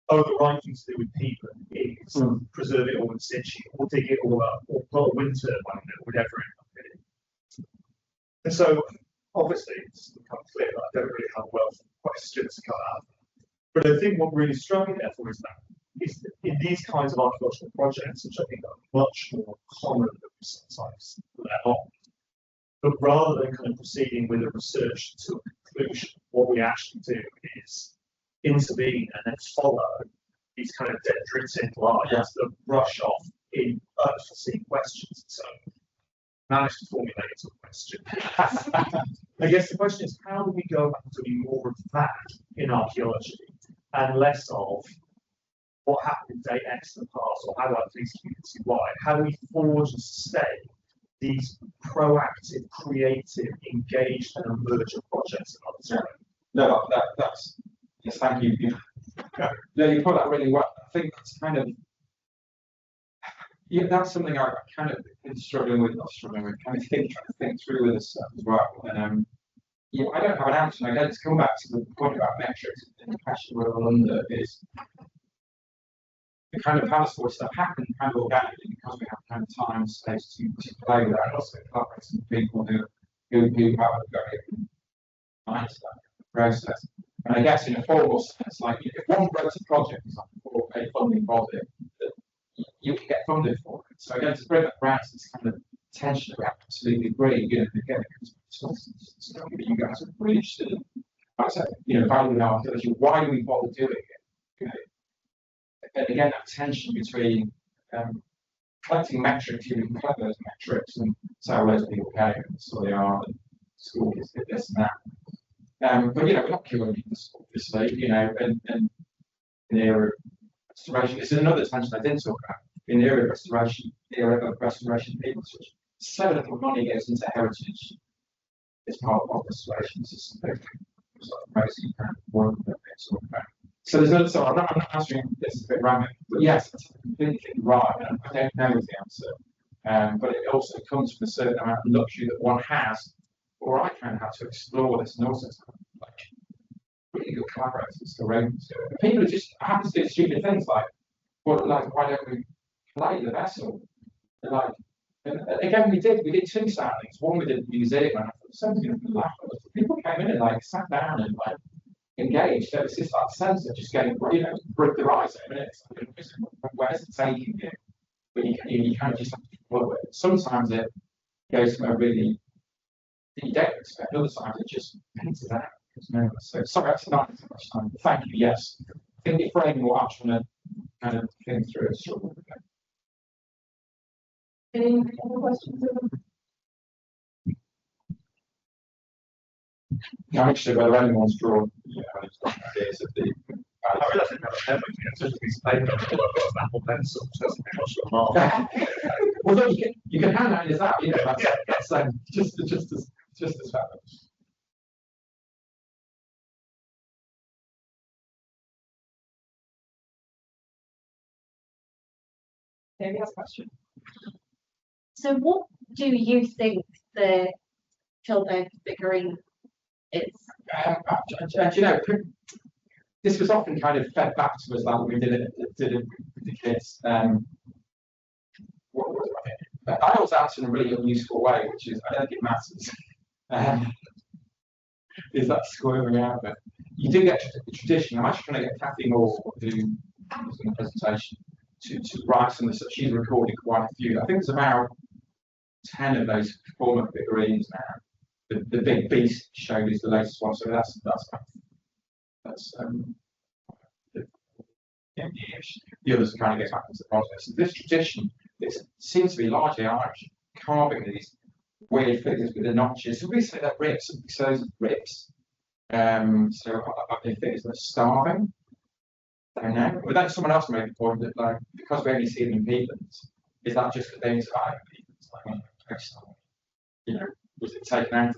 oh, the right thing to do with peatland is preserve it all in situ, or dig it all up, or put a wind turbine it, whatever it might be. And so, obviously, it's become clear that I don't really have wealth of questions to come out. But I think what really struck me, therefore, is that in these kinds of archaeological projects, which I think are much more common than we sometimes let on, but rather than kind of proceeding with a research to a conclusion, what we actually do is intervene and then follow these kind of dendritic lines that brush off in unforeseen questions. So managed to formulate a question. I guess the question is, how do we go back to doing more of that in archaeology and less of what happened day X in the past, or how do I please community Y? How do we forge and sustain these proactive, creative, engaged, and emergent projects in our time? No, that's yes, thank you. No, you put that really well. I think it's kind of that's something I kind of been struggling with, kind of trying to think through with this stuff as well. And I don't have an answer. And again, to come back to the point about metrics and the question we're all under is the kind of Palestine stuff happened kind of organically because we have kind of time and space to play with that, and also collaborating with people who have a very mindset process. And I guess in a formal sense, like if one wrote a project for a funding body, you can get funded for it. So again, to bring that around to this kind of tension that we absolutely agree, again, it's not that you guys are really interested in, valuing archaeology. Why do we bother doing it? And again, that tension between collecting metrics, you can collect those metrics and say, well, those people pay, and so they are, and school is this and that. But we're not curing this, obviously, and in the era of restoration. This is another dimension I didn't talk about. In the era of restoration people, so little money goes into heritage. It's part of restoration. This is something mostly work that they talk about. So there's another. So I'm not answering this is a bit random, but yes, it's completely right. And I don't know the answer, but it also comes from a certain amount of luxury that one has, or I can have to explore this, and also like really good collaborators around. People are just happen to do stupid things like, well, like why don't we play the vessel? Like, and again, we did two signings. One we did at the museum, and I thought something going to laugh at us. People came in and like sat down and like engaged. There was this like sense of just getting, break their eyes at minutes. Where's it taking you? But you kind of just have to follow it. Sometimes it goes somewhere really that you don't expect. Other times it just paints it out. So sorry, that's not so much time. Thank you. Yes, I think the framing will actually kind of think through it. Any other questions? I'm interested whether anyone's drawn ideas of the. I realise I never had such a piece of paper. I've got an Apple pencil, so that's what's your mark. Well, look, you can hand out this out, that's just as fabulous. Maybe has a question. So what do you think the Tilburg figurine is? This was often kind of fed back to us like we did it with the kids. I always answer in a really unuseful way, which is I don't think it matters. Is that squirming out? But you do get the tradition. I'm actually trying to get Kathy Moore, who was in the presentation, to write some of this. She's recorded quite a few. I think there's about 10 of those former figurines now. The big beast showed is the latest one, so that's the others are trying to get back into the project. So this tradition, it seems to be largely Irish, carving these weird figures with the notches. So we say that ribs, so those ribs. So I think figures that are starving. I don't know. But then someone else made the point that like because we only see them in peatlands, is that just that they survive in peatlands? Like, was it taken out?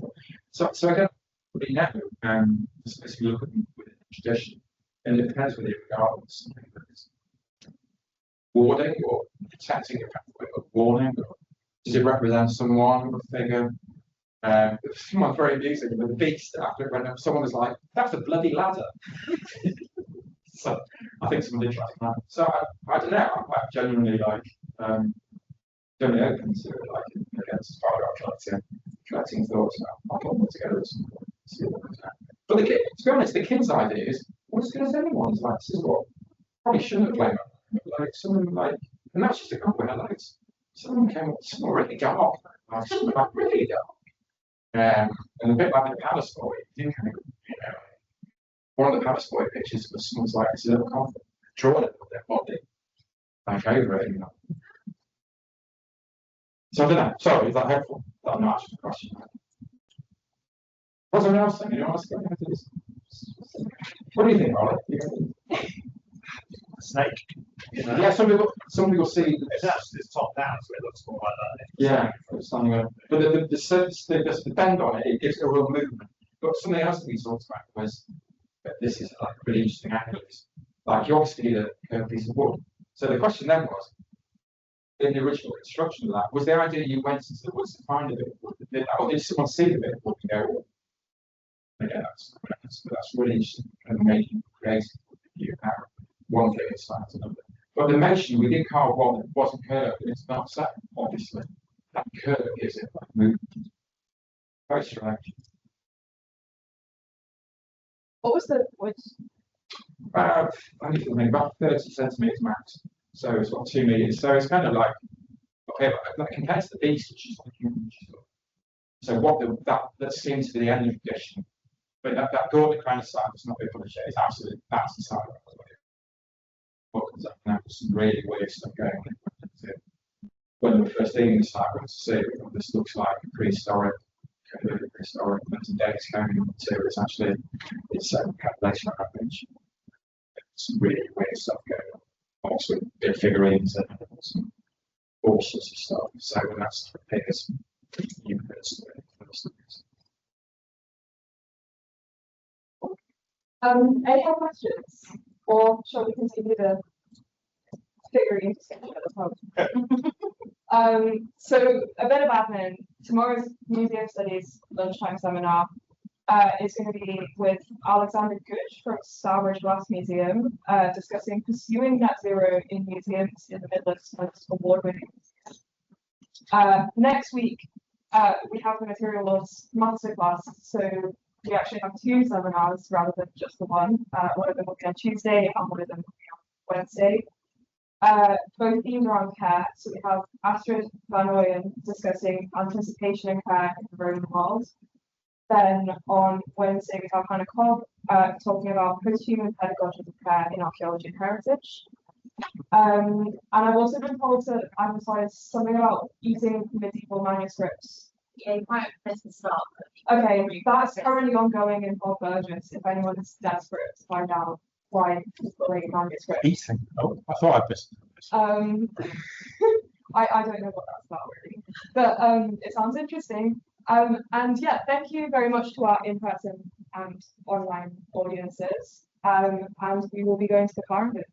So I don't really know. As we look at them within the tradition, and it depends whether you regard it as something that is warding or protecting a pathway of warning, or does it represent someone, a figure? Someone very amusing with the beast after it went up. Someone was like, "That's a bloody ladder." So I think someone did try to climb. So I don't know. I'm quite genuinely like generally open to it, like against collecting thoughts now. I'll put them together and see what comes out. But to be honest, the kids' idea is well, as good as anyone's. Like this is what probably shouldn't have played. Like someone like, and that's just a couple of highlights. Someone came up, someone really dark, like something like really dark. And a bit like the Palace Boy, you kind of, one of the Palace Boy pictures was someone's like this little coffin, drawn it with their body, like over it. So I don't know. Sorry, is that helpful? I'm not asking a question. What's anyone else thinking? Anyone else going into this? What do you think, Ollie? Snake. Yeah, some people see it's top down, so it looks more like that. Yeah, something like but the bend on it gives it a real movement. But something else that we talked about was that this is like a really interesting angle. Like you obviously need a curved piece of wood. So the question then was, in the original construction of that, was the idea you went into the woods to find a bit of wood, or did someone see the bit of wood and go, yeah, that's really interesting and making creative view how one thing is like another. But the motion we did carve one that wasn't curved, and it's not set, obviously. That curve gives it like movement. Very strange. What was the I think about 30 centimeters max. So it's got 2 meters. So it's kind of like okay, but compared to the beast, which is like huge. So what that seems to be the end of the tradition. But that Gordon kind of side that's not been published yet is absolutely that's the side of it. What comes up now with some really weird stuff going on. When we were first digging this site, we went to see what this looks like prehistoric metal dates going on material. It's actually it's calculation of that bench. Some really weird stuff going on. also big figurines and all sorts of stuff. So when that's appears, you can Any other questions? Or shall we continue the figurine discussion at the moment? So a bit of admin. Tomorrow's Museum Studies lunchtime seminar is going to be with Alexander Gooch from Starbridge Glass Museum, discussing pursuing net zero in museums in the Midlands most award-winning. Next week, we have the material laws masterclass, so we actually have two seminars rather than just the one. One of them will be on Tuesday and one of them will be on Wednesday. Both themes are on care, so we have Astrid Van Ooyen discussing anticipation and care in the Roman world. Then on Wednesday we have Hannah Cobb talking about post-human pedagogies of care in archaeology and heritage. And I've also been told to advertise something about using medieval manuscripts. Yeah, you might have missed the start. Okay, that's currently ongoing in Bob Burgess, if anyone is desperate to find out why people make manuscripts. eating. Oh, I thought I'd missed. I don't know what that's about really, but it sounds interesting. And yeah, thank you very much to our in-person and online audiences. And we will be going to the car in a bit.